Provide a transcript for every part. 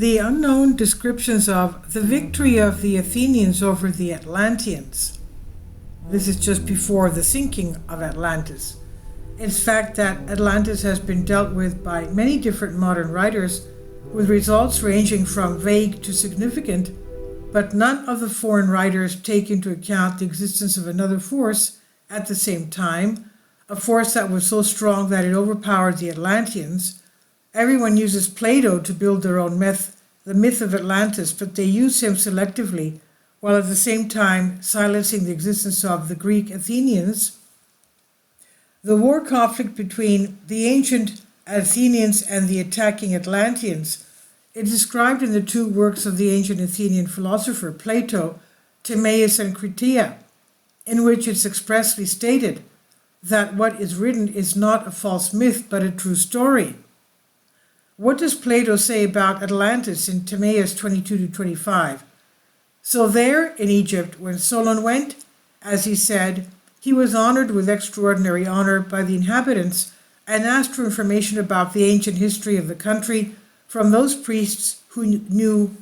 the unknown descriptions of the victory of the Athenians over the Atlanteans. This is just before the sinking of Atlantis. It's fact that Atlantis has been dealt with by many different modern writers, with results ranging from vague to significant, but none of the foreign writers take into account the existence of another force at the same time, a force that was so strong that it overpowered the Atlanteans. Everyone uses Plato to build their own myth, the myth of Atlantis, but they use him selectively, while at the same time silencing the existence of the Greek Athenians. The war conflict between the ancient Athenians and the attacking Atlanteans is described in the two works of the ancient Athenian philosopher Plato, Timaeus-Critias, in which it's expressly stated that what is written is not a false myth but a true story. What does Plato say about Atlantis in Timaeus 22-25? So there in Egypt, when Solon went, as he said, he was honored with extraordinary honor by the inhabitants and asked for information about the ancient history of the country from those priests who knew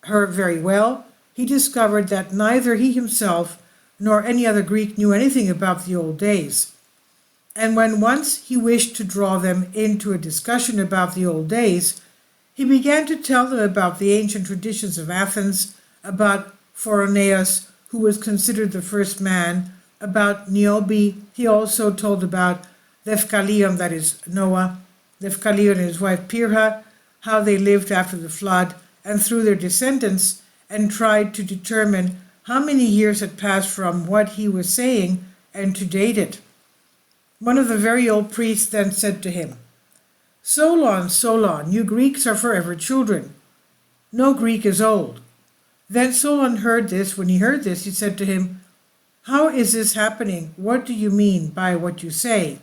her very well. He discovered that neither he himself nor any other Greek knew anything about the old days. And when once he wished to draw them into a discussion about the old days, he began to tell them about the ancient traditions of Athens, about Phoroneus, who was considered the first man, about Niobe. He also told about Deucalion, that is Noah, Deucalion and his wife Pyrrha, how they lived after the flood, and through their descendants, and tried to determine how many years had passed from what he was saying and to date it. One of the very old priests then said to him, Solon, Solon, you Greeks are forever children. No Greek is old. Then Solon heard this. When he heard this, he said to him, How is this happening? What do you mean by what you say?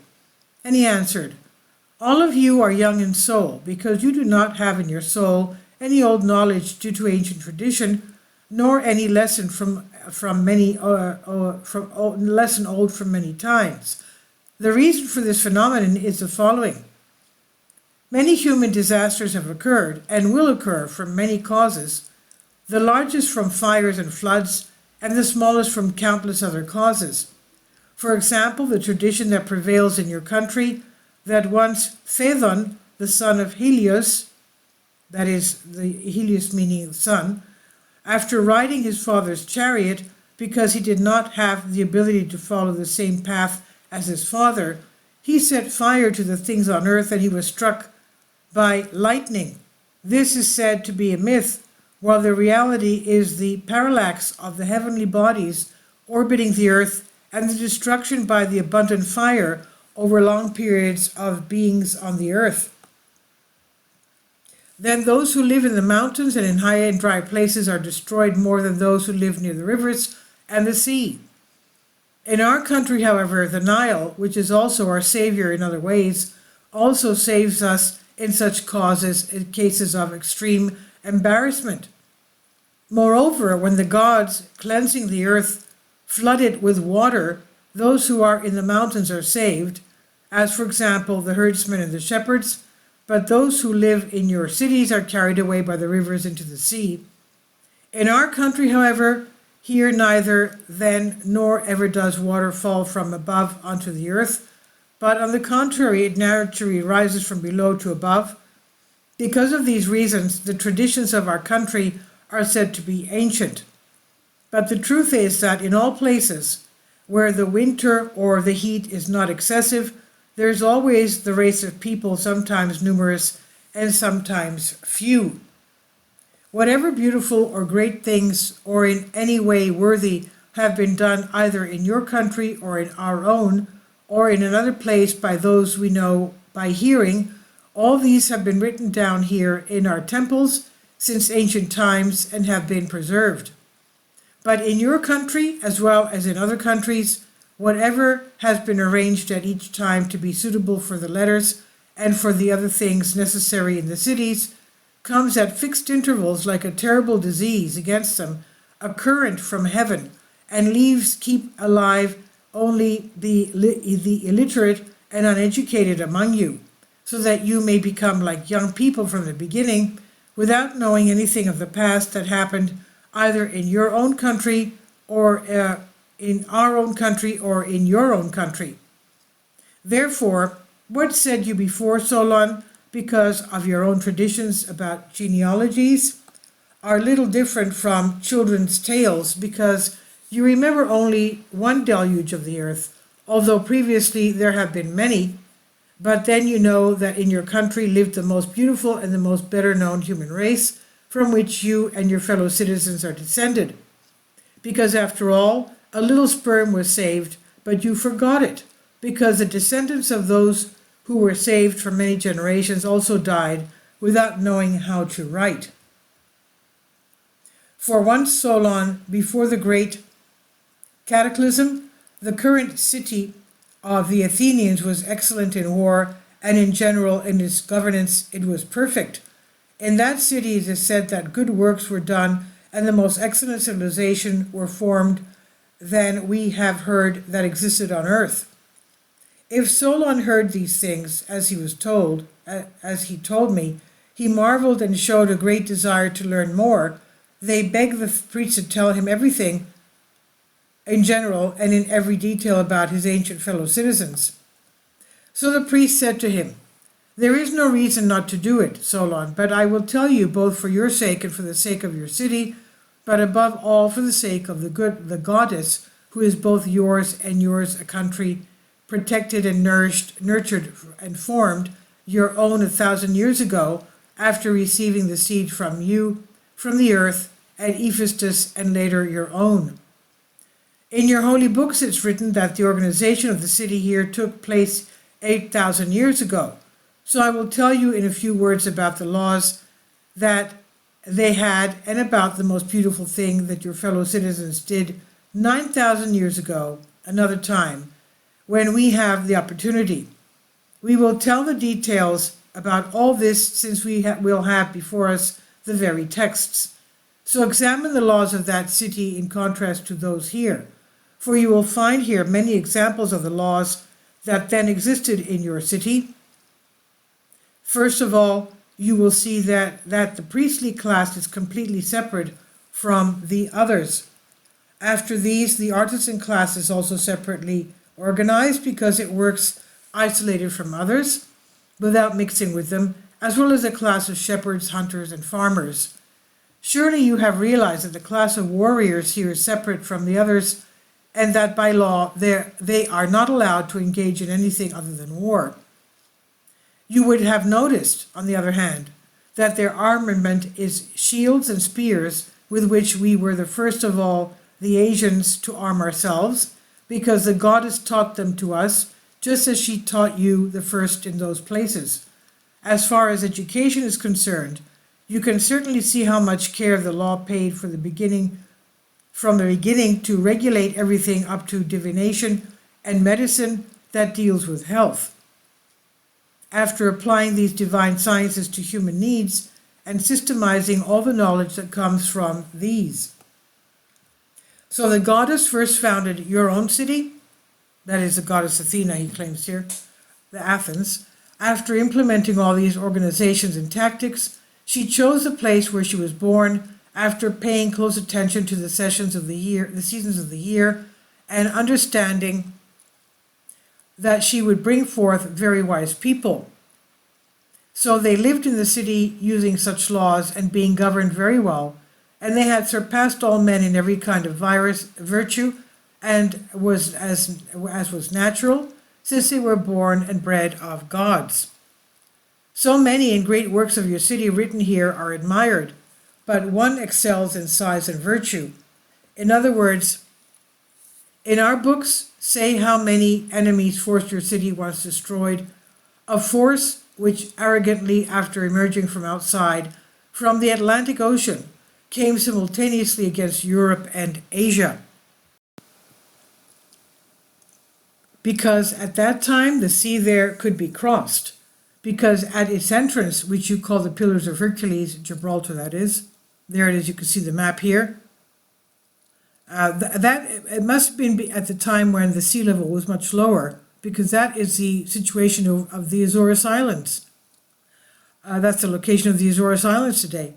And he answered, All of you are young in soul, because you do not have in your soul any old knowledge due to ancient tradition, nor any lesson lesson old from many times. The reason for this phenomenon is the following. Many human disasters have occurred and will occur from many causes, the largest from fires and floods, and the smallest from countless other causes. For example, the tradition that prevails in your country that once Phaethon, the son of Helios, that is, the Helios meaning sun, after riding his father's chariot, because he did not have the ability to follow the same path as his father, he set fire to the things on earth and he was struck by lightning. This is said to be a myth, while the reality is the parallax of the heavenly bodies orbiting the earth and the destruction by the abundant fire over long periods of beings on the earth. Then those who live in the mountains and in high and dry places are destroyed more than those who live near the rivers and the sea. In our country, however, the Nile, which is also our savior in other ways, also saves us in such cases of extreme embarrassment. Moreover, when the gods, cleansing the earth, flood it with water, those who are in the mountains are saved, as for example the herdsmen and the shepherds, but those who live in your cities are carried away by the rivers into the sea. In our country, however, here neither then nor ever does water fall from above onto the earth, but on the contrary, it naturally rises from below to above. Because of these reasons, the traditions of our country are said to be ancient. But the truth is that in all places where the winter or the heat is not excessive, there is always the race of people, sometimes numerous and sometimes few. Whatever beautiful or great things or in any way worthy have been done either in your country or in our own or in another place by those we know by hearing, all these have been written down here in our temples since ancient times and have been preserved. But in your country, as well as in other countries, whatever has been arranged at each time to be suitable for the letters and for the other things necessary in the cities comes at fixed intervals like a terrible disease against them, a current from heaven, and keep alive only the illiterate and uneducated among you, so that you may become like young people from the beginning, without knowing anything of the past that happened either in your own country or in our own country or in your own country. Therefore, what said you before, Solon, because of your own traditions about genealogies, are little different from children's tales, because you remember only one deluge of the earth, although previously there have been many, but then you know that in your country lived the most beautiful and the most better known human race, from which you and your fellow citizens are descended. Because after all, a little sperm was saved, but you forgot it, because the descendants of those who were saved for many generations also died without knowing how to write. For once, Solon, before the great cataclysm, the current city of the Athenians was excellent in war, and in general in its governance it was perfect. In that city it is said that good works were done, and the most excellent civilization were formed than we have heard that existed on earth. If Solon heard these things, as he told me, he marveled and showed a great desire to learn more. They begged the priest to tell him everything in general and in every detail about his ancient fellow citizens. So the priest said to him, "There is no reason not to do it, Solon, but I will tell you both for your sake and for the sake of your city, but above all for the sake of the goddess, who is both yours and yours a country, protected and nurtured and formed, your own 1,000 years ago, after receiving the seed from you, from the earth, and Hephaestus, and later your own. In your holy books it's written that the organization of the city here took place 8,000 years ago. So I will tell you in a few words about the laws that they had and about the most beautiful thing that your fellow citizens did 9,000 years ago, another time, when we have the opportunity. We will tell the details about all this, since we'll have before us the very texts. So examine the laws of that city in contrast to those here, for you will find here many examples of the laws that then existed in your city. First of all, you will see that the priestly class is completely separate from the others. After these, the artisan class is also separately organized, because it works isolated from others, without mixing with them, as well as a class of shepherds, hunters, and farmers. Surely you have realized that the class of warriors here is separate from the others, and that by law they are not allowed to engage in anything other than war. You would have noticed, on the other hand, that their armament is shields and spears, with which we were the first of all the Asians to arm ourselves, because the goddess taught them to us, just as she taught you the first in those places. As far as education is concerned, you can certainly see how much care the law paid from the beginning to regulate everything up to divination and medicine that deals with health. After applying these divine sciences to human needs and systemizing all the knowledge that comes from these. So the goddess first founded your own city, that is the goddess Athena, he claims here, the Athens. After implementing all these organizations and tactics, she chose the place where she was born, after paying close attention to the seasons of the year, and understanding that she would bring forth very wise people. So they lived in the city using such laws and being governed very well, and they had surpassed all men in every kind of virtue, and was as was natural, since they were born and bred of gods. So many and great works of your city written here are admired, but one excels in size and virtue. In other words, in our books say how many enemies forced your city once destroyed, a force which arrogantly, after emerging from outside, from the Atlantic Ocean, came simultaneously against Europe and Asia. Because at that time the sea there could be crossed, because at its entrance, which you call the Pillars of Hercules, Gibraltar that is, there it is, you can see the map here, it must have been at the time when the sea level was much lower, because that is the situation of the Azores Islands. That's the location of the Azores Islands today.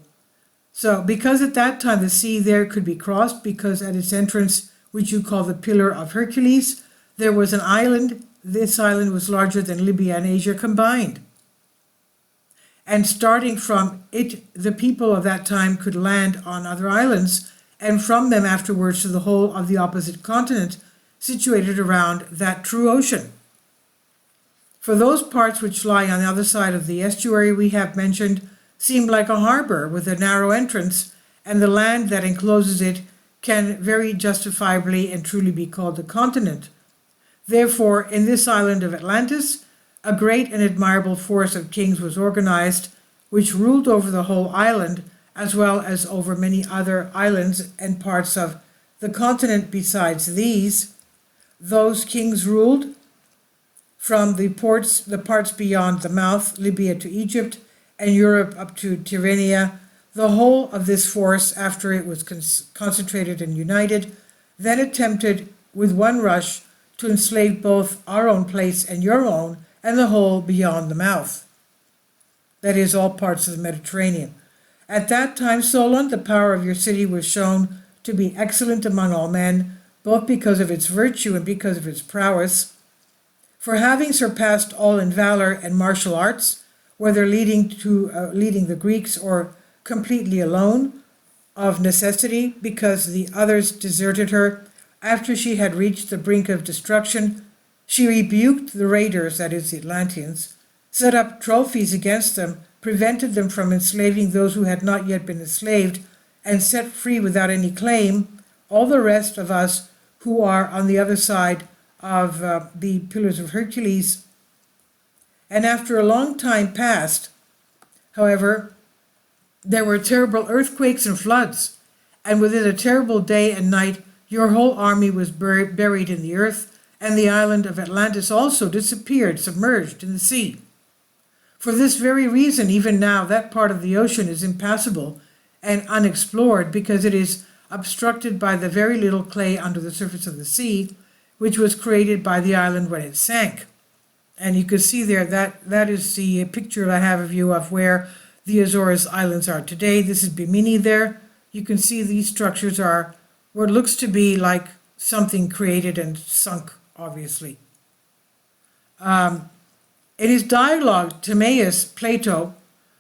So because at that time the sea there could be crossed, because at its entrance, which you call the Pillar of Hercules, there was an island. This island was larger than Libya and Asia combined. And starting from it, the people of that time could land on other islands, and from them afterwards to the whole of the opposite continent, situated around that true ocean. For those parts which lie on the other side of the estuary we have mentioned, seem like a harbor with a narrow entrance, and the land that encloses it can very justifiably and truly be called a continent. Therefore, in this island of Atlantis, a great and admirable force of kings was organized, which ruled over the whole island, as well as over many other islands and parts of the continent besides these. Those kings ruled from the parts beyond the mouth, Libya to Egypt, and Europe up to Tyrrhenia. The whole of this force, after it was concentrated and united, then attempted with one rush to enslave both our own place and your own, and the whole beyond the mouth. That is, all parts of the Mediterranean. At that time, Solon, the power of your city, was shown to be excellent among all men, both because of its virtue and because of its prowess. For having surpassed all in valor and martial arts, whether leading the Greeks or completely alone, of necessity, because the others deserted her after she had reached the brink of destruction, she rebuked the raiders, that is the Atlanteans, set up trophies against them, prevented them from enslaving those who had not yet been enslaved, and set free without any claim all the rest of us who are on the other side of the Pillars of Hercules. And after a long time passed, however, there were terrible earthquakes and floods, and within a terrible day and night your whole army was buried in the earth, and the island of Atlantis also disappeared, submerged in the sea. For this very reason, even now, that part of the ocean is impassable and unexplored, because it is obstructed by the very little clay under the surface of the sea, which was created by the island when it sank. And you can see there that is the picture I have of you of where the Azores Islands are today. This is Bimini there. You can see these structures are what looks to be like something created and sunk, obviously. In his dialogue, Timaeus, Plato,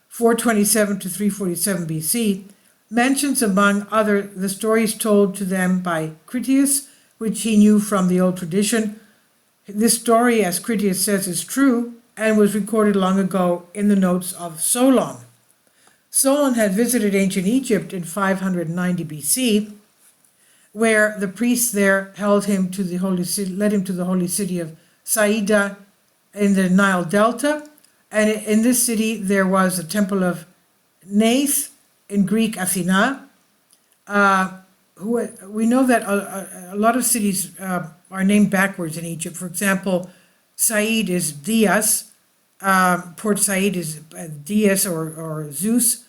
427 to 347 BC, mentions among other the stories told to them by Critias, which he knew from the old tradition. This story, as Critias says, is true and was recorded long ago in the notes of Solon. Solon had visited ancient Egypt in 590 BC, where the priests there led him to the holy city of Saida in the Nile Delta. And in this city there was a temple of Neith, in Greek Athena. We know that a lot of cities are named backwards in Egypt. For example, Said is Dias, Port Said is Dias or Zeus,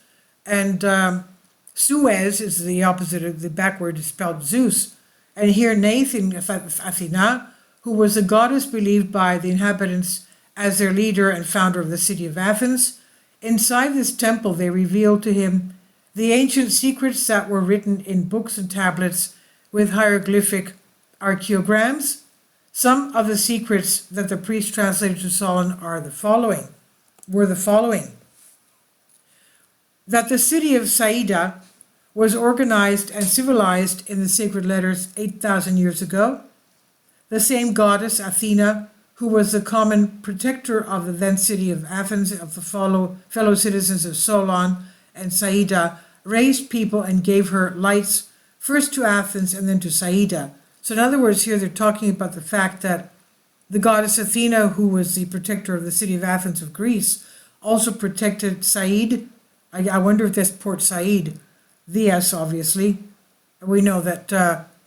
and Suez is the opposite of the backward is spelled Zeus. And here Neith in Athena, who was a goddess believed by the inhabitants as their leader and founder of the city of Athens. Inside this temple they revealed to him the ancient secrets that were written in books and tablets with hieroglyphic archaeograms. Some of the secrets that the priest translated to Solon were the following. That the city of Saida was organized and civilized in the sacred letters 8,000 years ago. The same goddess, Athena, who was the common protector of the then city of Athens, of the fellow citizens of Solon and Saida, raised people and gave her lights, first to Athens and then to Saida. So in other words, here they're talking about the fact that the goddess Athena, who was the protector of the city of Athens of Greece, also protected Said. I wonder if that's Port Said, Dias, obviously. We know that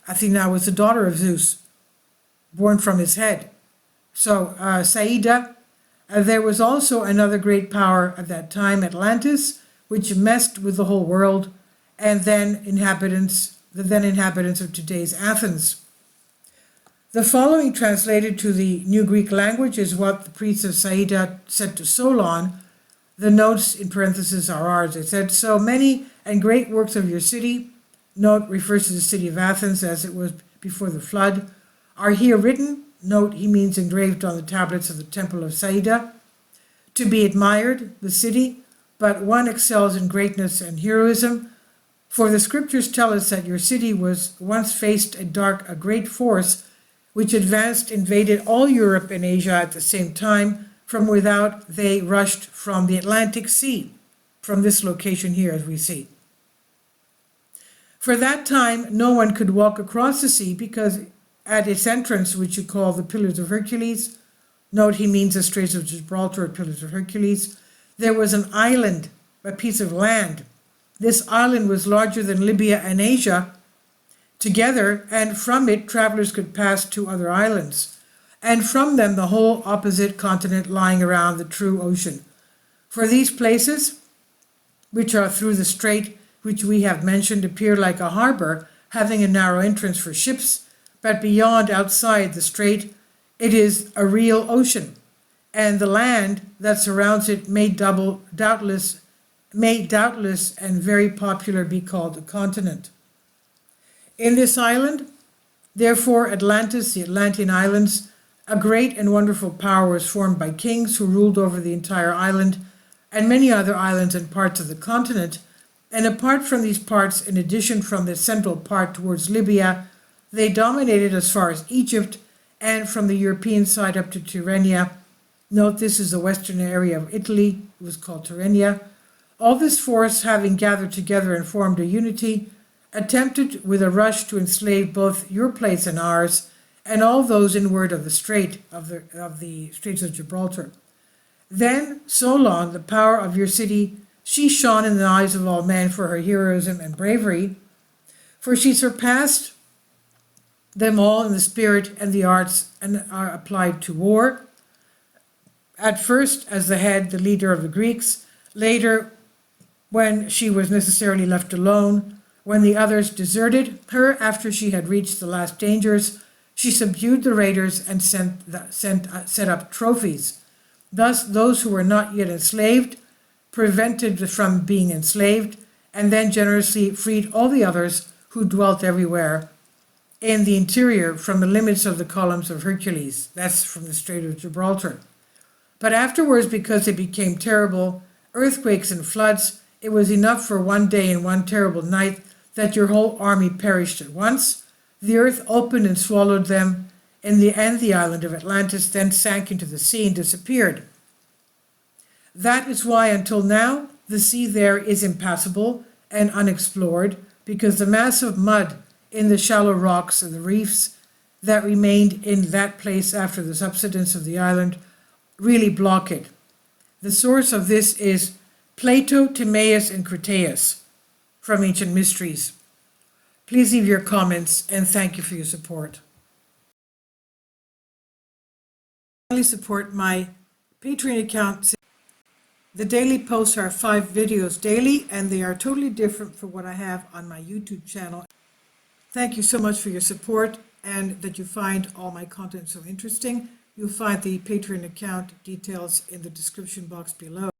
Athena was the daughter of Zeus, born from his head. So Saida, there was also another great power at that time, Atlantis, which messed with the whole world, and then the then inhabitants of today's Athens. The following, translated to the New Greek language, is what the priests of Saida said to Solon The notes in parentheses are ours. It said, so many and great works of your city, note refers to the city of Athens as it was before the flood, are here written, note he means engraved on the tablets of the temple of Saida, to be admired, the city, but one excels in greatness and heroism. For the scriptures tell us that your city was once faced a great force, which advanced, invaded all Europe and Asia at the same time. From without, they rushed from the Atlantic Sea, from this location here, as we see. For that time, no one could walk across the sea because at its entrance, which you call the Pillars of Hercules, note he means the Straits of Gibraltar, Pillars of Hercules, there was an island, a piece of land. This island was larger than Libya and Asia together, and from it travelers could pass to other islands, and from them the whole opposite continent lying around the true ocean. For these places, which are through the strait which we have mentioned, appear like a harbor, having a narrow entrance for ships, but beyond, outside the strait, it is a real ocean, and the land that surrounds it may doubtless and very popular be called a continent. In this island, therefore, Atlantis, the Atlantean islands, a great and wonderful power was formed by kings who ruled over the entire island and many other islands and parts of the continent. And apart from these parts, in addition from the central part towards Libya, they dominated as far as Egypt, and from the European side up to Tyrrhenia. Note this is the western area of Italy. It was called Tyrrhenia. All this force, having gathered together and formed a unity, attempted with a rush to enslave both your place and ours, and all those inward of the strait of the Straits of Gibraltar. Then Solon, the power of your city, she shone in the eyes of all men for her heroism and bravery, for she surpassed them all in the spirit and the arts and are applied to war. At first as the head, the leader of the Greeks, later when she was necessarily left alone, when the others deserted her after she had reached the last dangers, she subdued the raiders and set up trophies. Thus those who were not yet enslaved, prevented from being enslaved, and then generously freed all the others who dwelt everywhere in the interior from the limits of the columns of Hercules. That's from the Strait of Gibraltar. But afterwards, because they became terrible earthquakes and floods, it was enough for one day and one terrible night that your whole army perished at once. The earth opened and swallowed them, and the island of Atlantis then sank into the sea and disappeared. That is why until now the sea there is impassable and unexplored, because the mass of mud in the shallow rocks and the reefs that remained in that place after the subsidence of the island really block it. The source of this is Plato, Timaeus, and Critias from Ancient Mysteries. Please leave your comments, and thank you for your support. Finally, support my Patreon account. The daily posts are 5 videos daily, and they are totally different from what I have on my YouTube channel. Thank you so much for your support, and that you find all my content so interesting. You'll find the Patreon account details in the description box below.